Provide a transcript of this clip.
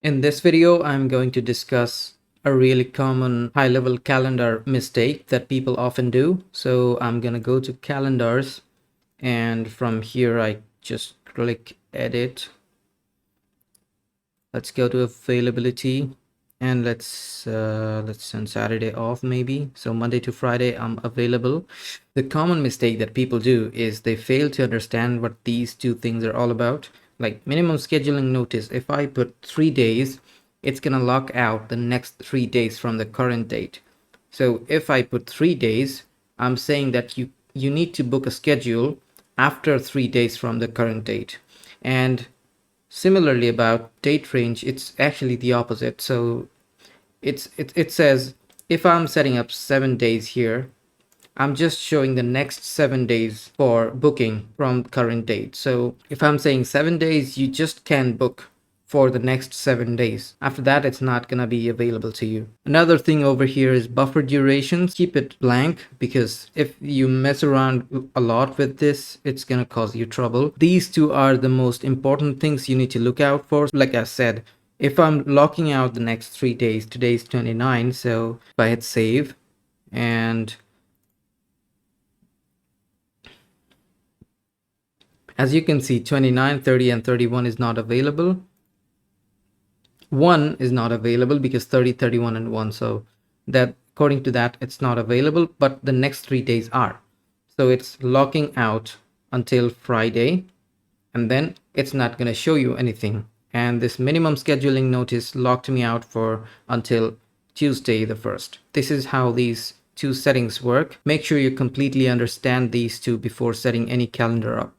In this video, I'm going to discuss a really common high-level calendar mistake that people often do. So I'm going to go to calendars, and from here I just click edit. Let's go to availability, and let's send Saturday off maybe. So Monday to Friday I'm available. The common mistake that people do is they fail to understand what these two things are all about. Like minimum scheduling notice, if I put 3 days, it's gonna lock out the next 3 days from the current date. So if I put 3 days, I'm saying that you need to book a schedule after 3 days from the current date. And similarly about date range, it's actually the opposite. So it says if I'm setting up 7 days here, I'm just showing the next 7 days for booking from current date. So if I'm saying 7 days, you just can book for the next 7 days. After that, it's not gonna be available to you. Another thing over here is buffer durations. Keep it blank, because if you mess around a lot with this, it's gonna cause you trouble. These two are the most important things you need to look out for. Like I said, if I'm locking out the next 3 days, today's 29, so if I hit save, and as you can see, 29, 30, and 31 is not available. 1 is not available because 30, 31, and 1. So that according to that, it's not available, but the next 3 days are. So it's locking out until Friday, and then it's not going to show you anything. And this minimum scheduling notice locked me out for until Tuesday the 1st. This is how these two settings work. Make sure you completely understand these two before setting any calendar up.